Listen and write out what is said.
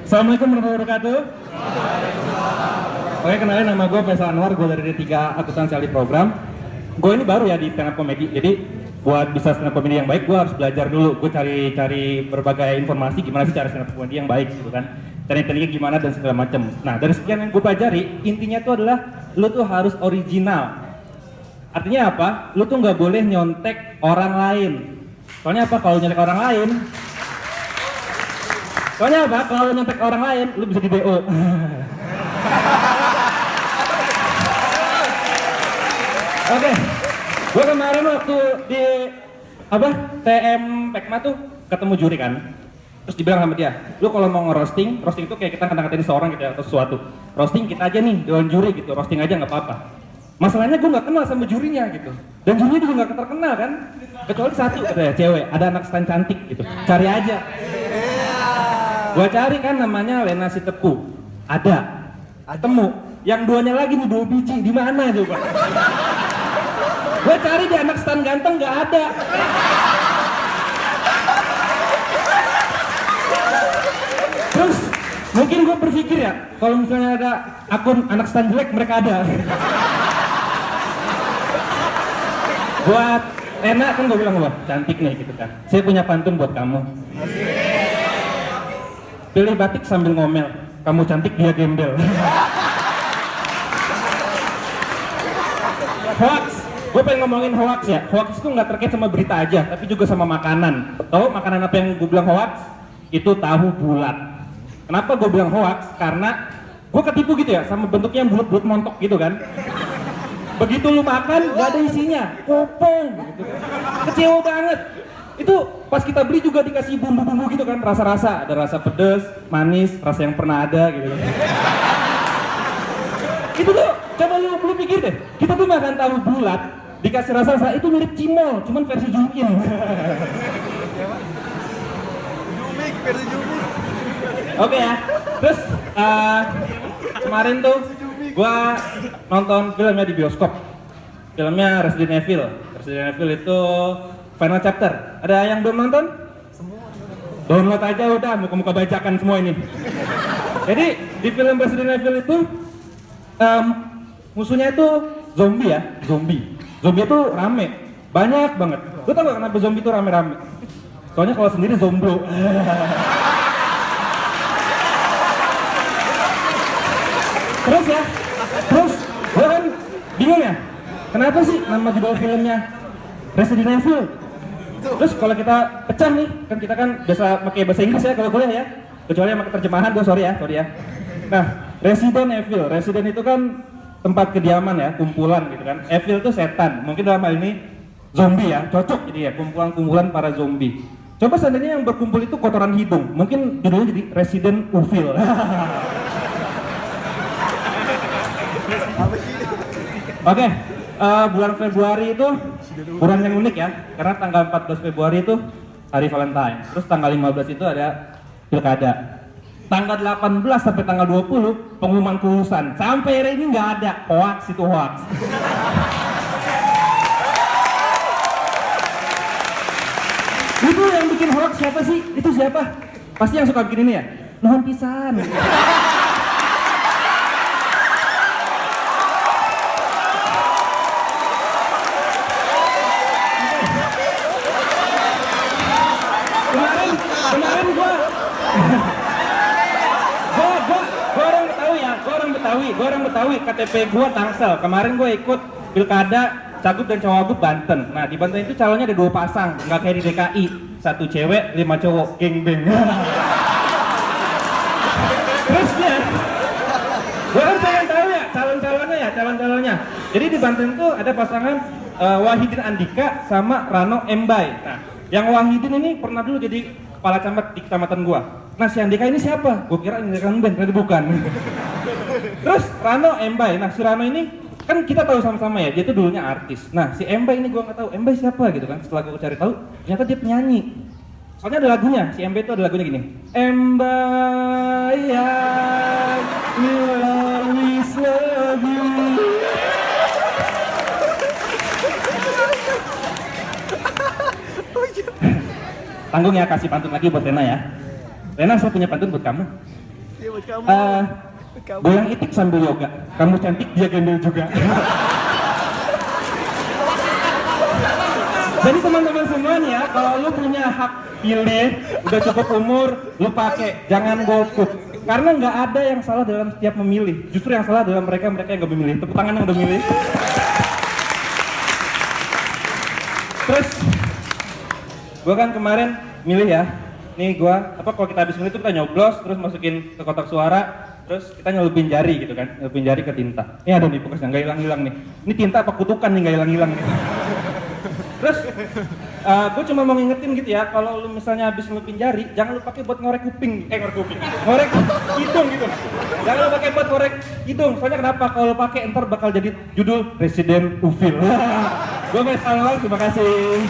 Assalamualaikum warahmatullahi wabarakatuh. Oke, kenalin, nama gue Faisal Anwar, gue dari D3 Akuntansi Alih Program. Gue ini baru ya di stand up comedy, jadi buat bisa stand up comedy yang baik, gue harus belajar dulu. Gue cari berbagai informasi gimana sih cara stand up comedy yang baik gitu kan. Teknik-tekniknya gimana dan segala macam. Nah, dari sekian yang gue pelajari, intinya tuh adalah lu tuh harus original. Artinya apa? Lu tuh nggak boleh nyontek orang lain. Soalnya apa? Kalau nyontek orang lain, kalau nyontek orang lain, lu bisa di DO. Oke, gue kemarin waktu di TM Pekma tuh ketemu juri kan. Terus dibilang sama dia, lu kalau mau nge-roasting itu kayak kita ngata-ngatain seorang gitu ya, atau sesuatu. Roasting kita aja nih, dewan juri gitu, roasting aja nggak apa-apa. Masalahnya gue nggak kenal sama jurinya gitu, dan jurinya juga nggak terkenal kan, kecuali satu katanya cewek, ada anak stand cantik gitu, cari aja. Gue cari kan namanya Lena Sitepu, ada, temu. Yang duanya lagi nih 2 biji, di mana coba? Gue cari di anak stand ganteng nggak ada. Terus mungkin gue berpikir ya, kalau misalnya ada akun anak stand jelek, mereka ada. Buat Lena kan gue bilang, wah cantik nih gitu kan. Saya punya pantun buat kamu. Pilih batik sambil ngomel, kamu cantik dia gembel. Hoax, gue pengen ngomongin hoax ya. Hoax itu nggak terkait sama berita aja, tapi juga sama makanan. Tahu makanan apa yang gue bilang hoax? Itu tahu bulat. Kenapa gue bilang hoax? Karena gue ketipu gitu ya, sama bentuknya yang bulat-bulat montok gitu kan. Begitu lu makan, nggak ada isinya, kopong gitu. Kecewa banget. Itu pas kita beli juga dikasih bumbu-bumbu gitu kan, rasa-rasa. Ada rasa pedas, manis, rasa yang pernah ada gitu. Itu tuh, coba lu pikir deh, kita tuh makan tahu bulat, dikasih rasa-rasa, itu mirip cimol, cuman versi zoom in. Versi zoom in. Oke ya, terus kemarin tuh gua nonton filmnya di bioskop. Filmnya Resident Evil. Resident Evil itu final chapter. Ada yang belum nonton? Semua. Download aja udah, muka-muka bajakan semua ini. Jadi di film Resident Evil itu musuhnya itu zombie ya, zombie itu rame, banyak banget. Lu tau gak kenapa zombie itu rame-rame? Soalnya kalau sendiri zomblo. Terus gue kan bingung ya, kenapa sih nama judul filmnya Resident Evil? Terus kalau kita pecah nih, kan kita kan biasa pakai bahasa Inggris ya kalau kuliah ya, kecuali yang pakai terjemahan, gue sorry ya. Nah, Resident Evil, Resident itu kan tempat kediaman ya, kumpulan gitu kan. Evil itu setan, mungkin dalam hal ini zombie ya, cocok jadi ya, kumpulan para zombie. Coba seandainya yang berkumpul itu kotoran hidung, mungkin judulnya jadi Resident Evil. Oke, bulan Februari itu bulan yang unik ya, karena tanggal 14 Februari itu hari Valentine. Terus tanggal 15 itu ada Pilkada. Tanggal 18 sampai tanggal 20 pengumuman kelulusan. Sampai hari ini nggak ada, hoax itu hoax. Itu yang bikin hoax siapa sih? Itu siapa? Pasti yang suka bikin ini ya? Nuhun pisan. Kemarin gua orang Betawi, KTP gua Tangsel. Kemarin gua ikut pilkada Cagup dan Cawagup Banten. Nah, di Banten itu calonnya ada 2 pasang, nggak kayak di DKI. 1 cewek, 5 cowok, gengbeng. Terus ya, gua kan pengen tahu ya calon-calonnya. Jadi di Banten tuh ada pasangan Wahidin Andika sama Rano Embay. Nah, yang Wahidin ini pernah dulu jadi kepala camat di kecamatan gua. Nah, si Andika ini siapa? Gua kira ini kan band, ternyata bukan. Terus Rano Embay. Nah, si Rano ini kan kita tahu sama-sama ya, dia itu dulunya artis. Nah, si Embay ini gua nggak tahu Embay siapa gitu kan. Setelah gua cari tahu, ternyata dia penyanyi. Soalnya ada lagunya, si Embay itu ada lagunya gini. Embay, I will always love you. tanggung ya, kasih pantun lagi buat Rena ya. Rena, saya punya pantun buat kamu. Iya buat kamu. Buat kamu. Goyang itik sambil yoga, kamu cantik dia gembel juga. Jadi teman-teman semua nih ya, kalau lu punya hak pilih, udah cukup umur, lu pakai, jangan golput. Karena nggak ada yang salah dalam setiap memilih. Justru yang salah adalah mereka yang nggak memilih. Tepuk tangan yang udah milih. Terus, gua kan kemarin milih ya. Nih gua, kalau kita habis milih tuh kita nyoblos, terus masukin ke kotak suara, terus kita nyelupin jari gitu kan, nyelupin jari ke tinta. Ini ada nih bekasnya, nggak hilang-hilang nih. Ini tinta apa kutukan nih, nggak hilang-hilang nih. Terus, gue cuma mau ngingetin gitu ya, kalau lu misalnya habis ngelupin jari, jangan lu pakai buat ngorek kuping, ngorek hidung gitu. Jangan lu pakai buat ngorek hidung. Soalnya kenapa? Kalau lu pakai ntar bakal jadi judul Resident Evil. Gue Faisal, terima kasih.